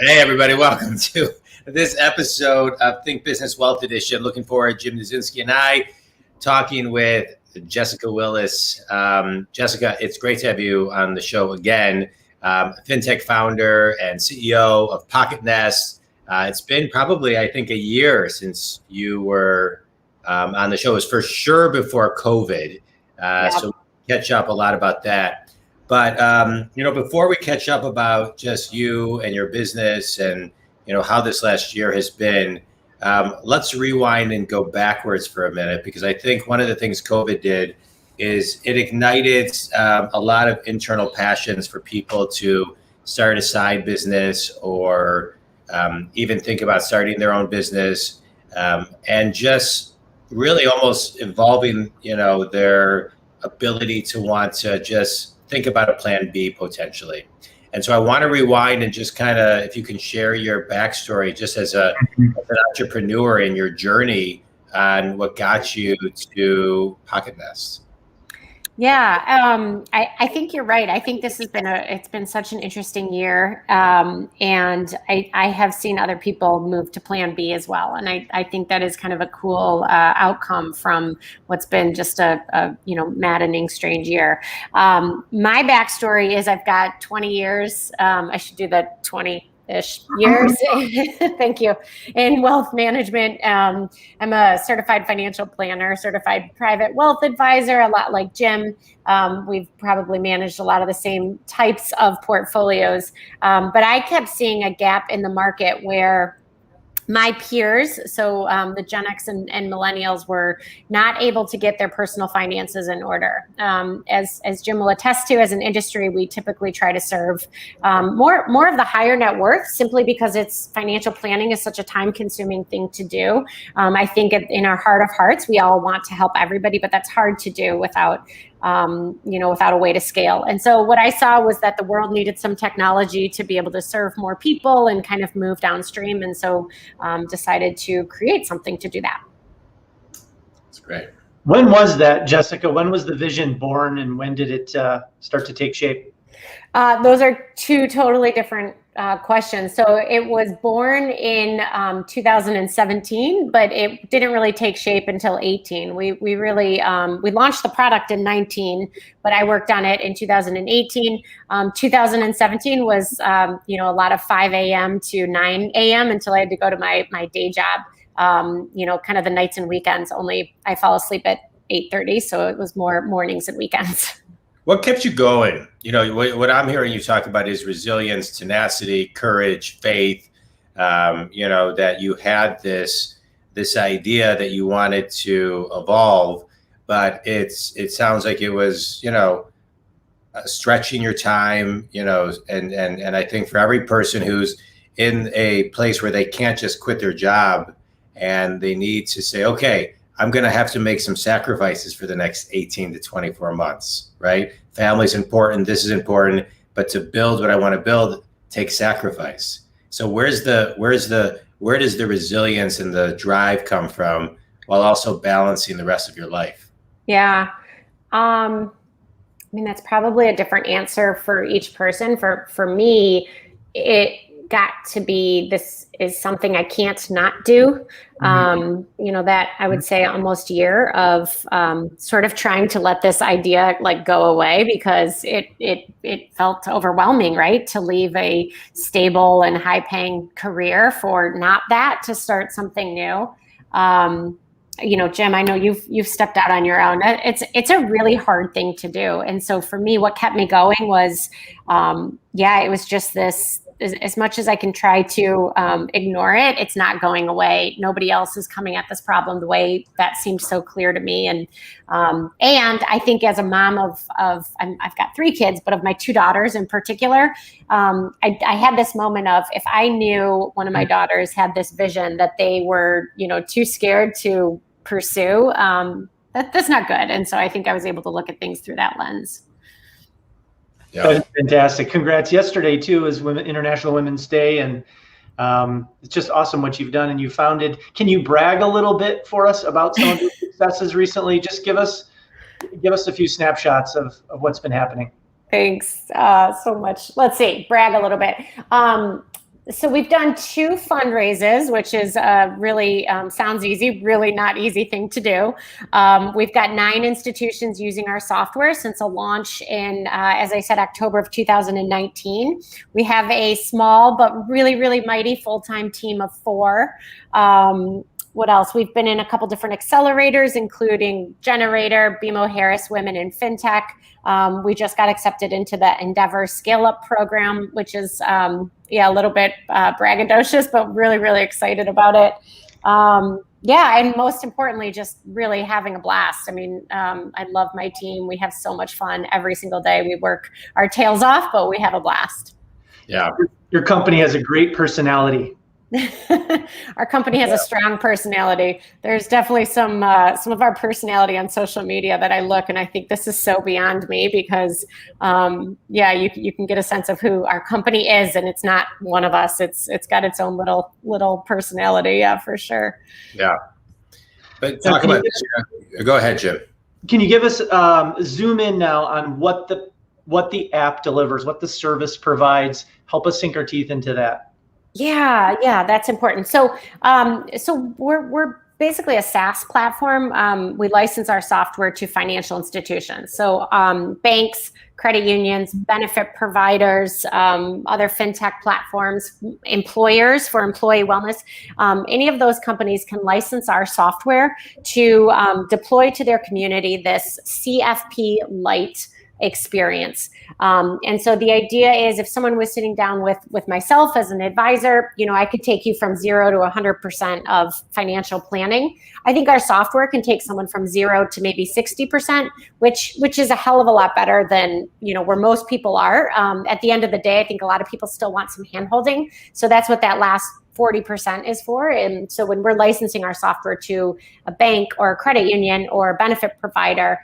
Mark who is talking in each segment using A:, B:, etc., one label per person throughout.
A: Hey, everybody. Welcome to this episode of Think Business Wealth Edition. Looking forward, Jim Nizinski and I talking with Jessica Willis. Jessica, it's great to have you on the show again. FinTech founder and CEO of Pocketnest. It's been probably, I think, a year since you were on the show. It was for sure before COVID. So catch up a lot about that. But, before we catch up about just you and your business and, how this last year has been, let's rewind and go backwards for a minute, because I think one of the things COVID did is it ignited a lot of internal passions for people to start a side business or even think about starting their own business and just really almost involving, their ability to want to just think about a plan B potentially. And so I want to rewind and just kind of, if you can share your backstory just as an entrepreneur in your journey on what got you to Pocketnest.
B: Yeah, I think you're right. I think this has been it's been such an interesting year, and I have seen other people move to Plan B as well, and I think that is kind of a cool outcome from what's been just a maddening, strange year. My backstory is I've got 20 years. I should do the 20-ish years. Thank you. In wealth management. I'm a certified financial planner, certified private wealth advisor, a lot like Jim. We've probably managed a lot of the same types of portfolios. But I kept seeing a gap in the market where my peers, so the Gen X and millennials, were not able to get their personal finances in order. As Jim will attest to, as an industry, we typically try to serve more of the higher net worth, simply because financial planning is such a time-consuming thing to do. I think in our heart of hearts, we all want to help everybody, but that's hard to do without a way to scale. And so what I saw was that the world needed some technology to be able to serve more people and kind of move downstream. And so decided to create something to do that.
A: That's great.
C: When was that, Jessica? When was the vision born, and when did it start to take shape?
B: Those are two totally different questions. So it was born in 2017, but it didn't really take shape until 18. We really we launched the product in 19, but I worked on it in 2018. 2017 was a lot of 5 a.m. to 9 a.m. until I had to go to my day job. Kind of the nights and weekends. Only I fall asleep at 8:30, so it was more mornings and weekends.
A: What kept you going? What I'm hearing you talk about is resilience, tenacity, courage, faith, that you had this idea that you wanted to evolve, but it sounds like it was, stretching your time, and I think for every person who's in a place where they can't just quit their job and they need to say, okay, I'm going to have to make some sacrifices for the next 18 to 24 months, right? Family's important. This is important. But to build what I want to build takes sacrifice. So where does the resilience and the drive come from while also balancing the rest of your life?
B: Yeah. That's probably a different answer for each person. For me, it got to be, this is something I can't not do. That I would say almost year of sort of trying to let this idea go away, because it felt overwhelming, right? To leave a stable and high paying career for not that, to start something new. Jim, I know you've stepped out on your own. It's a really hard thing to do. And so for me, what kept me going was, it was just this, as much as I can try to ignore it, it's not going away. Nobody else is coming at this problem the way that seemed so clear to me. And I think as a mom of I've got 3 kids, but of my 2 daughters in particular, I had this moment of, if I knew one of my daughters had this vision that they were, too scared to pursue, that's not good. And so I think I was able to look at things through that lens.
C: Yeah. That's fantastic. Congrats. Yesterday too is International Women's Day, and it's just awesome what you've done. And you founded, can you brag a little bit for us about some of your successes recently? Just give us a few snapshots of what's been happening.
B: Thanks so much. Let's see, brag a little bit. So we've done 2 fundraisers, which is really sounds easy, really not easy thing to do. We've got 9 institutions using our software since a launch in, as I said, October of 2019. We have a small but really, really mighty full-time team of 4. What else? We've been in a couple different accelerators, including Generator, BMO Harris Women in FinTech. We just got accepted into the Endeavor Scale Up program, which is, a little bit braggadocious, but really, really excited about it. And most importantly, just really having a blast. I mean, I love my team. We have so much fun every single day. We work our tails off, but we have a blast.
A: Yeah.
C: Your company has a great personality.
B: Our company has a strong personality. There's definitely some of our personality on social media that I look and I think this is so beyond me because, you can get a sense of who our company is, and it's not one of us. It's got its own little personality, for sure.
A: Yeah. But talk about this. Go ahead, Jim.
C: Can you give us zoom in now on what the app delivers, what the service provides? Help us sink our teeth into that.
B: Yeah, that's important. So we're basically a SaaS platform. We license our software to financial institutions. So banks, credit unions, benefit providers, other fintech platforms, employers for employee wellness. Any of those companies can license our software to deploy to their community this CFP Lite experience. And so the idea is if someone was sitting down with myself as an advisor, I could take you from 0 to 100% of financial planning. I think our software can take someone from 0 to maybe 60%, which is a hell of a lot better than, where most people are. At the end of the day, I think a lot of people still want some handholding. So that's what that last 40% is for. And so when we're licensing our software to a bank or a credit union or a benefit provider,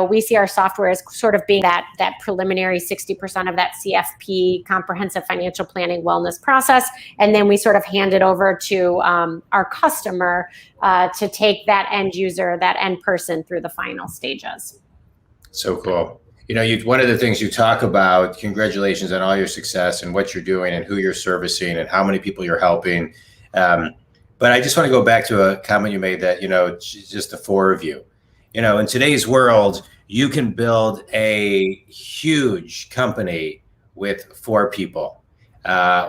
B: we see our software as sort of being that preliminary 60% of that CFP, comprehensive financial planning wellness process. And then we sort of hand it over to our customer to take that end user, that end person through the final stages.
A: So cool. One of the things you talk about, congratulations on all your success and what you're doing and who you're servicing and how many people you're helping. But I just want to go back to a comment you made that, just the 4 of you. In today's world, you can build a huge company with 4 people,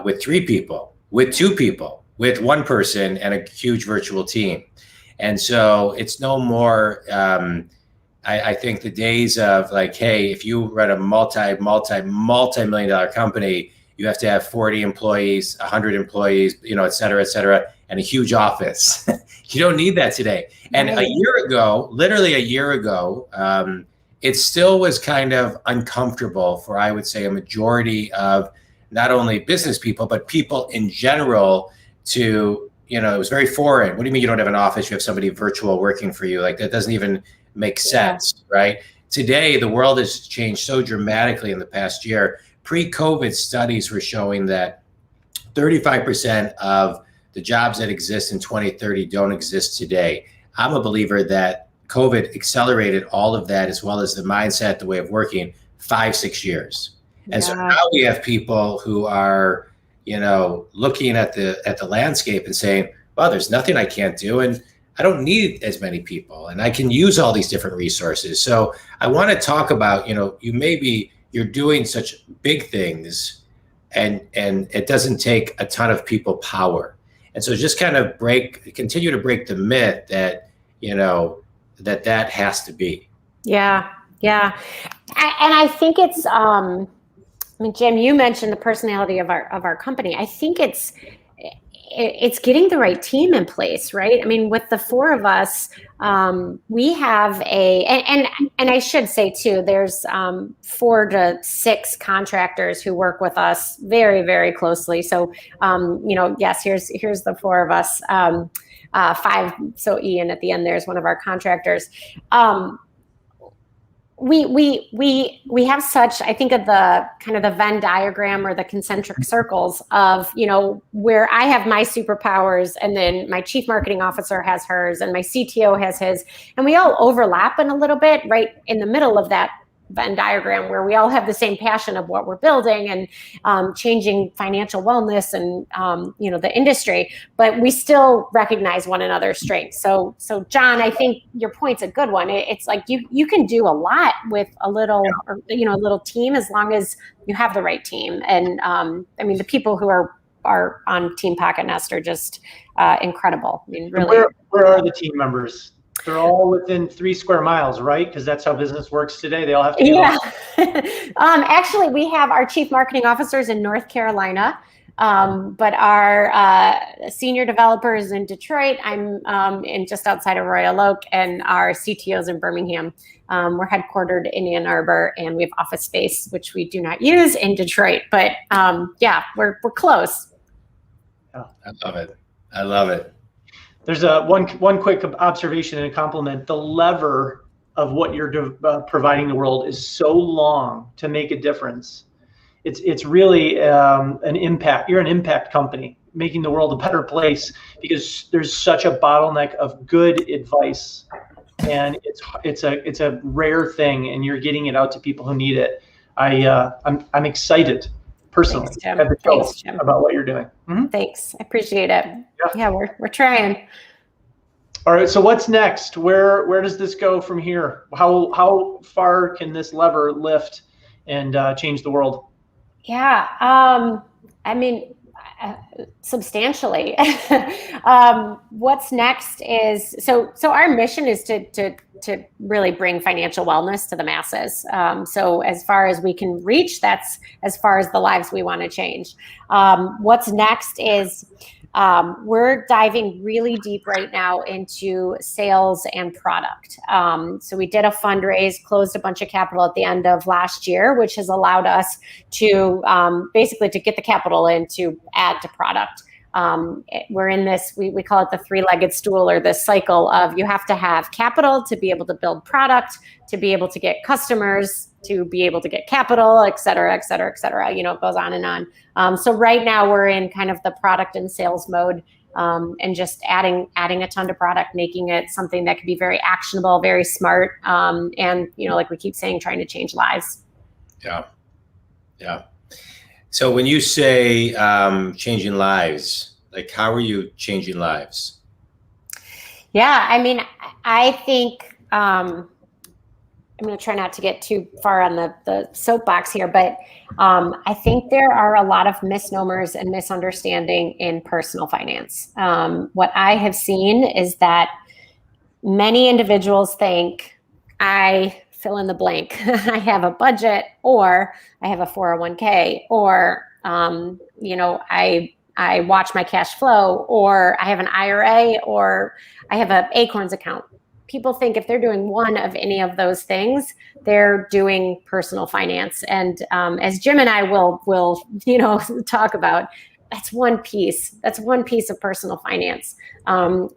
A: with 3 people, with 2 people, with 1 person and a huge virtual team. And so it's no more, I think the days of like, hey, if you run a multi-million dollar company, you have to have 40 employees, 100 employees, et cetera, and a huge office. You don't need that today. And literally a year ago, it still was kind of uncomfortable for, I would say, a majority of not only business people, but people in general to, it was very foreign. What do you mean you don't have an office? You have somebody virtual working for you? Like that doesn't even make sense, right? Today, the world has changed so dramatically in the past year. Pre-COVID studies were showing that 35% of the jobs that exist in 2030 don't exist today. I'm a believer that COVID accelerated all of that, as well as the mindset, the way of working, 5-6 years. And so now we have people who are, looking at the landscape and saying, well, there's nothing I can't do. And I don't need as many people and I can use all these different resources. So I want to talk about, you're doing such big things and it doesn't take a ton of people power. And so just kind of continue to break the myth that, that has to be.
B: Yeah. And I think it's, Jim, you mentioned the personality of our company. I think it's getting the right team in place, right? I mean, with the 4 of us, we have and I should say too, there's 4 to 6 contractors who work with us very, very closely. So, yes, here's the 4 of us, 5. So Ian at the end there is one of our contractors. We have such, I think of the kind of the Venn diagram or the concentric circles of, where I have my superpowers and then my chief marketing officer has hers and my CTO has his, and we all overlap in a little bit right in the middle of that Venn diagram where we all have the same passion of what we're building and changing financial wellness and the industry, but we still recognize one another's strengths. So John, I think your point's a good one. It's like you can do a lot with a little a little team as long as you have the right team. And the people who are on Team Pocketnest are just incredible. I mean, really.
C: Where are the team members? They're all within 3 square miles, right? Because that's how business works today. They all have to be
B: Actually, we have our chief marketing officers in North Carolina, but our senior developers in Detroit. I'm in just outside of Royal Oak, and our CTOs in Birmingham. We're headquartered in Ann Arbor, and we have office space, which we do not use, in Detroit. But we're close.
C: Oh.
A: I love it.
C: There's one quick observation and a compliment. The lever of what you're providing the world is so long to make a difference. It's really an impact. You're an impact company, making the world a better place, because there's such a bottleneck of good advice, and it's a rare thing, and you're getting it out to people who need it. I'm excited personally.
B: Thanks, Jim.
C: About what you're doing. Mm-hmm.
B: Thanks, I appreciate it. Yeah, we're trying.
C: All right, so what's next? Where does this go from here? How far can this lever lift and change the world?
B: Yeah, substantially. What's next is so our mission is to really bring financial wellness to the masses. So as far as we can reach, that's as far as the lives we want to change. What's next is we're diving really deep right now into sales and product. So we did a fundraise, closed a bunch of capital at the end of last year, which has allowed us to basically to get the capital in to add to product. We're in this, we call it the 3-legged stool, or this cycle of you have to have capital to be able to build product, to be able to get customers, to be able to get capital, et cetera, et cetera, et cetera. It goes on and on. So right now we're in kind of the product and sales mode, and just adding a ton to product, making it something that can be very actionable, very smart. And, like we keep saying, trying to change lives.
A: Yeah. Yeah. So when you say changing lives, like how are you changing lives?
B: Yeah, I think I'm going to try not to get too far on the soapbox here, but I think there are a lot of misnomers and misunderstanding in personal finance. What I have seen is that many individuals think I fill in the blank. I have a budget, or I have a 401k, or, I watch my cash flow, or I have an IRA, or I have an Acorns account. People think if they're doing one of any of those things, they're doing personal finance. And as Jim and I will talk about, that's one piece of personal finance.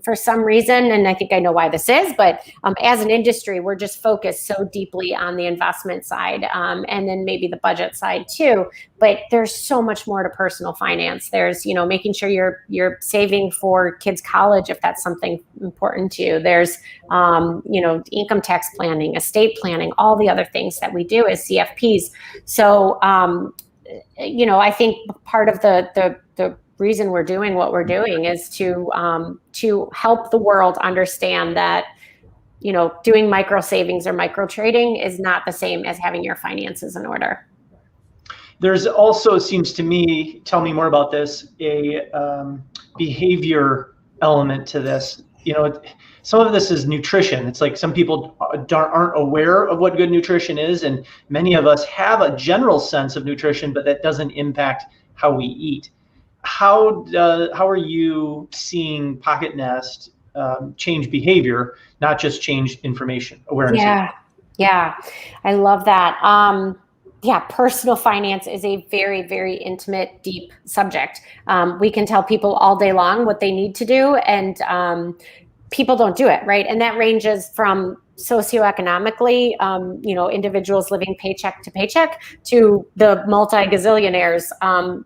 B: For some reason, and I think I know why this is, but as an industry, we're just focused so deeply on the investment side, and then maybe the budget side too. But there's so much more to personal finance. There's, making sure you're saving for kids' college if that's something important to you. There's, income tax planning, estate planning, all the other things that we do as CFPs. So, I think part of the reason we're doing what we're doing is to help the world understand that, doing micro savings or micro trading is not the same as having your finances in order.
C: There's also, seems to me, tell me more about this, a behavior element to this. Some of this is nutrition. It's like some people aren't aware of what good nutrition is, and many of us have a general sense of nutrition, but that doesn't impact how we eat. How are you seeing Pocketnest change behavior, not just change information awareness?
B: Yeah, I love that. Personal finance is a very, very intimate, deep subject. We can tell people all day long what they need to do, and people don't do it, right? And that ranges from socioeconomically, individuals living paycheck to paycheck, to the multi-gazillionaires.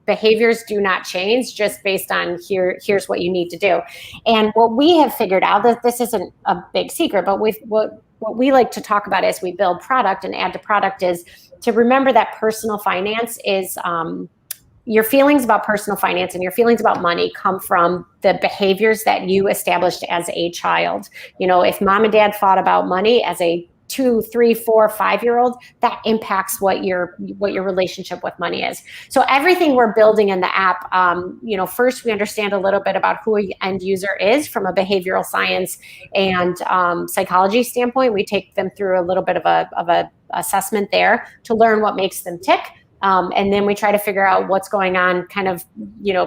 B: Behaviors do not change just based on here's what you need to do. And what we have figured out, that this isn't a big secret, but what what we like to talk about as we build product and add to product is to remember that personal finance is your feelings about personal finance and your feelings about money come from the behaviors that you established as a child. If mom and dad fought about money as a 2, 3, 4, 5-year-old, that impacts what your relationship with money is. So everything we're building in the app, first we understand a little bit about who an end user is from a behavioral science and psychology standpoint. We take them through a little bit of a assessment there to learn what makes them tick. And then we try to figure out what's going on, kind of,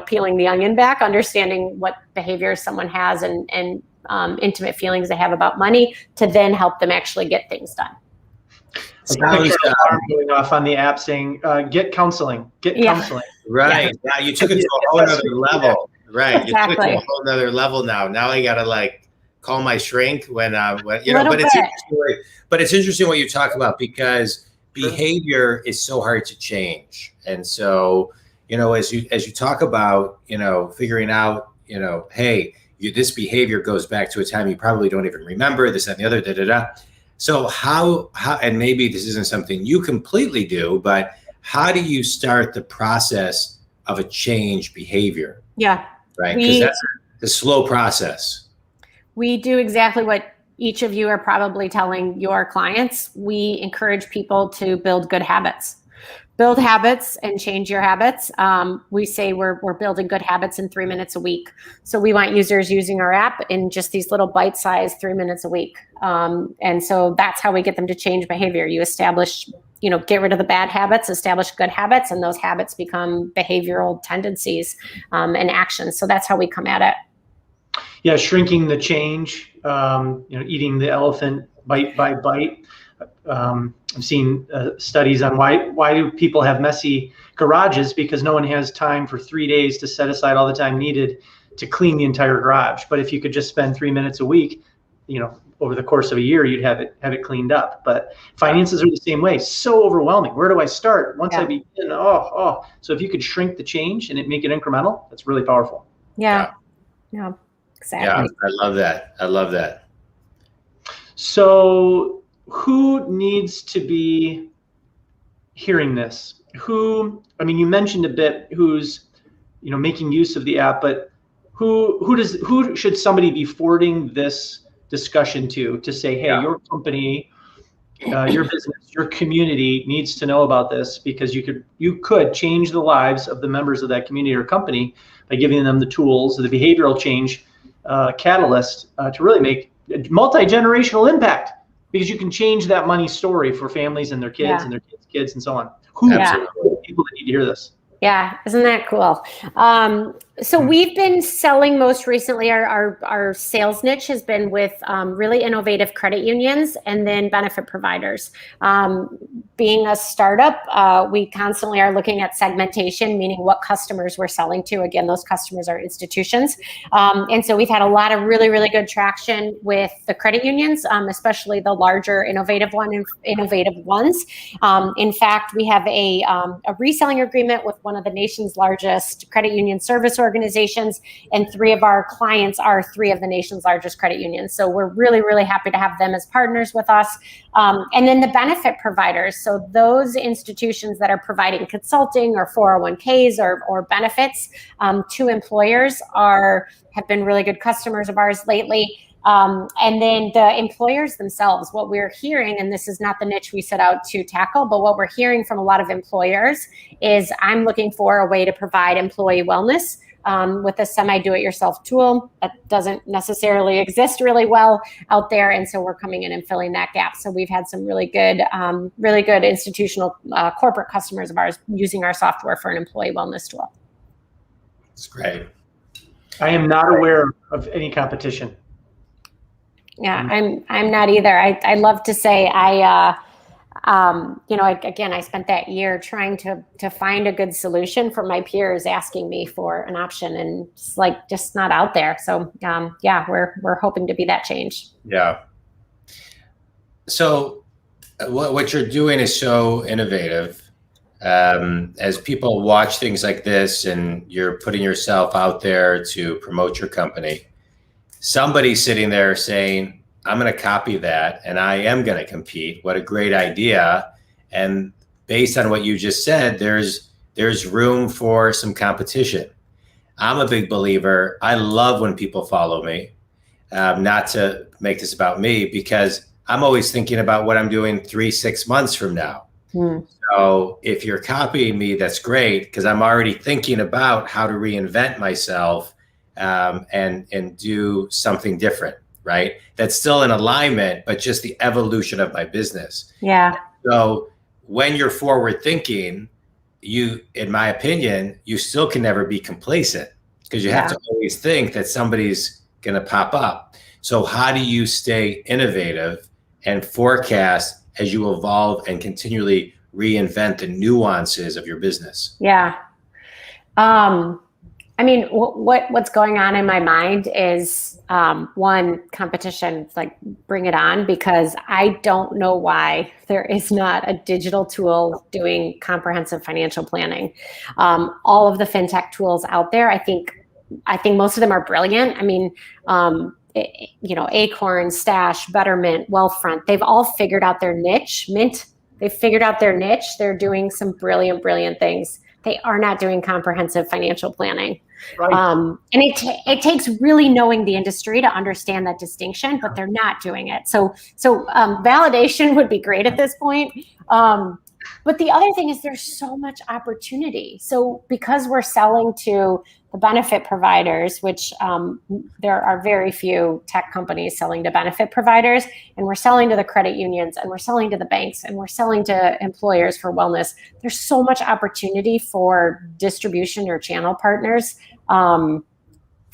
B: peeling the onion back, understanding what behaviors someone has and intimate feelings they have about money to then help them actually get things done.
C: Alarm going off on the app saying, get counseling, counseling.
A: Right. Yeah. Now you took it to a whole other level. Right.
B: Exactly.
A: You took it to a whole other level now. Now I got to call my shrink when but it's interesting what you talk about because behavior is so hard to change. And so, as you talk about, figuring out, hey, this behavior goes back to a time you probably don't even remember, this, that, and the other, da-da-da. So how, and maybe this isn't something you completely do, but how do you start the process of a change behavior?
B: Yeah.
A: Right? Because that's the slow process.
B: We do exactly what each of you are probably telling your clients. We encourage people to build good habits. Build habits and change your habits. We say we're building good habits in 3 minutes a week. So we want users using our app in just these little bite-sized 3 minutes a week. And so that's how we get them to change behavior. You establish, get rid of the bad habits, establish good habits, and those habits become behavioral tendencies and actions. So that's how we come at it.
C: Yeah, shrinking the change, eating the elephant bite by bite. I've seen studies on why do people have messy garages, because no one has time for 3 days to set aside all the time needed to clean the entire garage. But if you could just spend 3 minutes a week, over the course of a year, you'd have it cleaned up. But finances are the same way. So overwhelming. Where do I start? Once I begin, So if you could shrink the change and make it incremental, that's really powerful.
B: Yeah, exactly.
A: Yeah, I love that.
C: So who needs to be hearing this? You mentioned a bit who's, making use of the app, but who should somebody be forwarding this discussion to say, hey, your company, your business, your community needs to know about this, because you could change the lives of the members of that community or company by giving them the tools, the behavioral change catalyst to really make a multi-generational impact. Because you can change that money story for families and their kids and their kids' kids and so on. Who are people that need to hear this?
B: Yeah, isn't that cool? So we've been selling most recently, our sales niche has been with really innovative credit unions and then benefit providers. Being a startup, we constantly are looking at segmentation, meaning what customers we're selling to. Again, those customers are institutions. And so we've had a lot of really, really good traction with the credit unions, especially the larger innovative ones. In fact, we have a reselling agreement with one of the nation's largest credit union service organizations, and 3 of our clients are 3 of the nation's largest credit unions. So we're really, really happy to have them as partners with us. And then the benefit providers, so those institutions that are providing consulting or 401ks or benefits to employers have been really good customers of ours lately. And then the employers themselves, what we're hearing, and this is not the niche we set out to tackle, but what we're hearing from a lot of employers is, I'm looking for a way to provide employee wellness with a semi-do-it-yourself tool that doesn't necessarily exist really well out there. And so we're coming in and filling that gap. So we've had some really good institutional corporate customers of ours using our software for an employee wellness tool.
A: That's great.
C: I am not aware of any competition.
B: Yeah, I'm not either. I love to say I spent that year trying to find a good solution for my peers asking me for an option, and it's just not out there. So we're hoping to be that change.
A: Yeah. So what you're doing is so innovative. As people watch things like this and you're putting yourself out there to promote your company, somebody's sitting there saying, I'm going to copy that and I am going to compete. What a great idea. And based on what you just said, there's room for some competition. I'm a big believer. I love when people follow me, not to make this about me, because I'm always thinking about what I'm doing 3-6 months from now. So if you're copying me, that's great, because I'm already thinking about how to reinvent myself and do something different, right? That's still in alignment, but just the evolution of my business.
B: Yeah.
A: So when you're forward thinking, you, in my opinion, you still can never be complacent, because you have to always think that somebody's going to pop up. So how do you stay innovative and forecast as you evolve and continually reinvent the nuances of your business?
B: Yeah. I mean, what's going on in my mind is one, competition, like bring it on, because I don't know why there is not a digital tool doing comprehensive financial planning. All of the fintech tools out there, I think most of them are brilliant. I mean, Acorn, Stash, Betterment, Wealthfront, they've all figured out their niche. Mint, they've figured out their niche. They're doing some brilliant things. They are not doing comprehensive financial planning.
C: Right.
B: And it takes really knowing the industry to understand that distinction, but they're not doing it. So validation would be great at this point. But the other thing is there's so much opportunity. So because we're selling to the benefit providers, which there are very few tech companies selling to benefit providers, and we're selling to the credit unions, and we're selling to the banks, and we're selling to employers for wellness, there's so much opportunity for distribution or channel partners.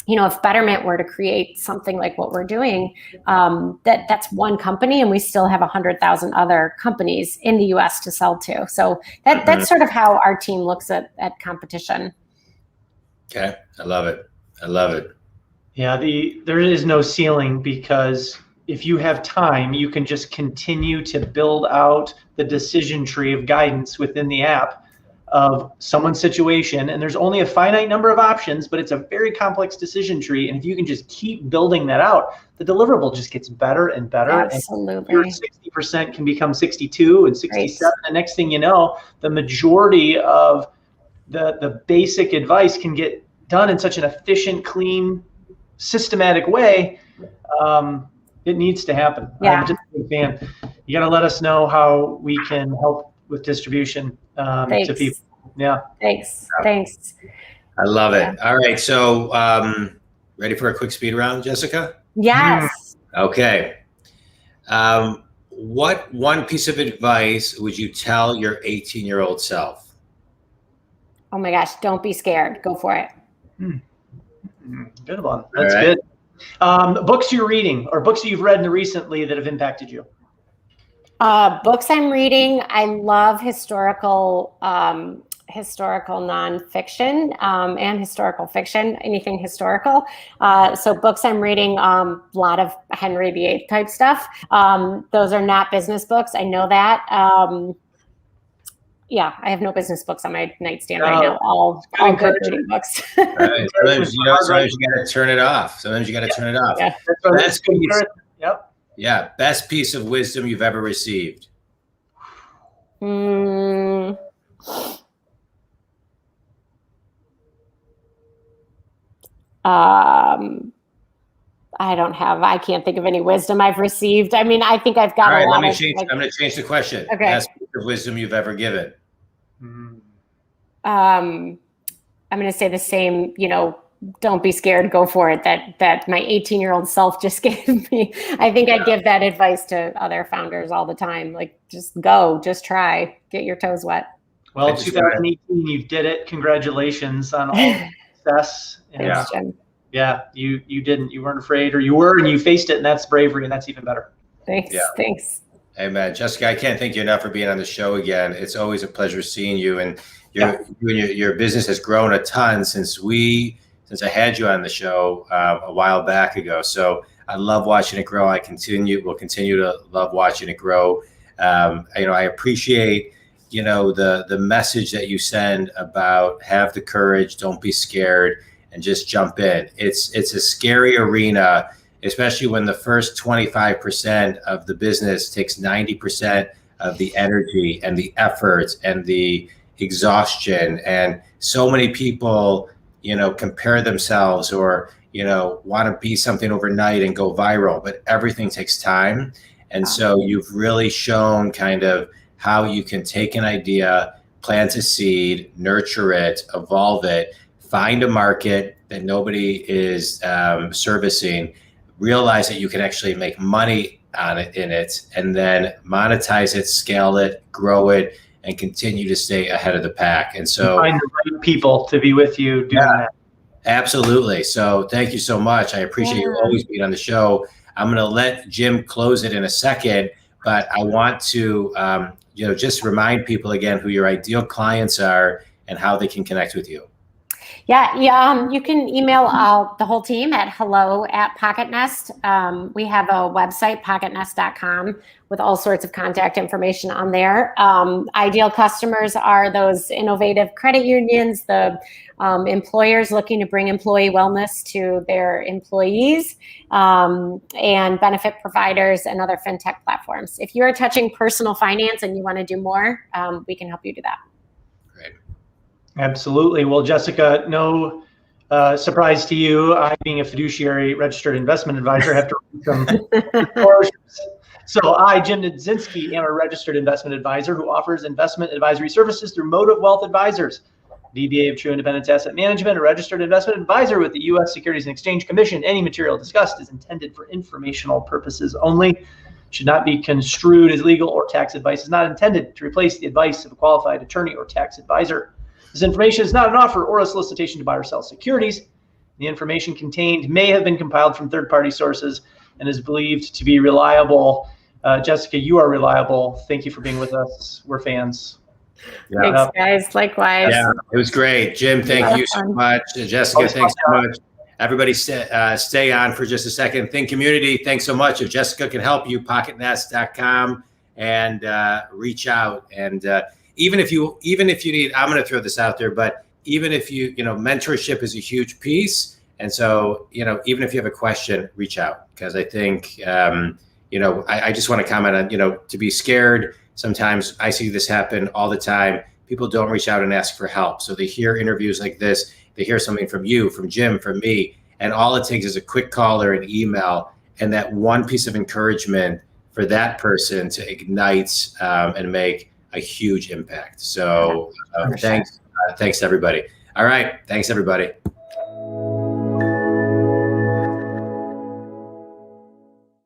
B: If Betterment were to create something like what we're doing, that's one company, and we still have 100,000 other companies in the U.S. to sell to. So that's sort of how our team looks at competition.
A: Okay, I love it.
C: Yeah, there is no ceiling, because if you have time, you can just continue to build out the decision tree of guidance within the app of someone's situation. And there's only a finite number of options, but it's a very complex decision tree. And if you can just keep building that out, the deliverable just gets better and better.
B: Absolutely.
C: And your 60% can become 62 and 67. And next thing you know, the majority of the basic advice can get done in such an efficient, clean, systematic way. It needs to happen.
B: Yeah.
C: I'm just a big fan. You got to let us know how we can help with distribution to people. Yeah.
B: Thanks.
A: I love it. All right. So ready for a quick speed round, Jessica?
B: Yes.
A: Okay. What one piece of advice would you tell your 18-year-old self?
B: Oh my gosh, don't be scared. Go for it.
C: Good one. That's good. Books you're reading, or books you've read recently that have impacted you?
B: Books I'm reading. I love historical nonfiction and historical fiction, anything historical. So books I'm reading, a lot of Henry VIII type stuff. Those are not business books. I know that. I have no business books on my nightstand right now. All good reading books.
A: Right. Sometimes you got to turn it off.
B: Yeah.
A: Best piece of wisdom you've ever received.
B: I can't think of any wisdom I've received. I mean, I think I've got a lot of.
A: I'm going to change the question.
B: Okay.
A: Best piece of wisdom you've ever given.
B: I'm going to say the same, don't be scared, go for it. That my 18-year-old self just gave me. I think I give that advice to other founders all the time. Like, just go, just try, get your toes wet.
C: Well, 2018, you did it. Congratulations on all the success.
B: Thanks, Jim.
C: Yeah, you didn't. You weren't afraid, or you were, and you faced it, and that's bravery, and that's even better.
B: Thanks.
A: Yeah.
B: Thanks.
A: Hey, man, Jessica, I can't thank you enough for being on the show again. It's always a pleasure seeing you, and your business has grown a ton since I had you on the show a while back ago. So I love watching it grow. Will continue to love watching it grow. I appreciate, the message that you send about have the courage, don't be scared, and just jump in. It's a scary arena. especially when the first 25% of the business takes 90% of the energy and the efforts and the exhaustion. And so many people, compare themselves or, want to be something overnight and go viral, but everything takes time. And so you've really shown kind of how you can take an idea, plant a seed, nurture it, evolve it, find a market that nobody is servicing, realize that you can actually make money in it, and then monetize it, scale it, grow it, and continue to stay ahead of the pack. And so
C: find the right people to be with you doing that.
A: Absolutely. So thank you so much. I appreciate you always being on the show. I'm going to let Jim close it in a second, but I want to, just remind people again who your ideal clients are and how they can connect with you.
B: Yeah. You can email the whole team at hello@Pocketnest. We have a website, pocketnest.com, with all sorts of contact information on there. Ideal customers are those innovative credit unions, the employers looking to bring employee wellness to their employees, and benefit providers and other fintech platforms. If you are touching personal finance and you want to do more, we can help you do that.
C: Absolutely. Well, Jessica, no surprise to you. I, being a fiduciary registered investment advisor, have to read some disclosures. So I, Jim Niedzinski, am a registered investment advisor who offers investment advisory services through Motive Wealth Advisors, DBA of True Independence Asset Management, a registered investment advisor with the U.S. Securities and Exchange Commission. Any material discussed is intended for informational purposes only. Should not be construed as legal or tax advice. Is not intended to replace the advice of a qualified attorney or tax advisor. This information is not an offer or a solicitation to buy or sell securities. The information contained may have been compiled from third-party sources and is believed to be reliable. Jessica, you are reliable. Thank you for being with us. We're fans.
B: Thanks, guys. Likewise.
A: Yeah, it was great. Jim, thank you so much. Jessica, thanks so much. Everybody stay on for just a second. Think community, thanks so much. If Jessica can help you, pocketnest.com, and reach out. And even if you need, I'm going to throw this out there, but even if mentorship is a huge piece. And so, even if you have a question, reach out, because I think, I just want to comment on, to be scared. Sometimes I see this happen all the time. People don't reach out and ask for help. So they hear interviews like this, they hear something from you, from Jim, from me, and all it takes is a quick call or an email, and that one piece of encouragement for that person to ignite and make a huge impact. So thanks everybody. All right. Thanks everybody.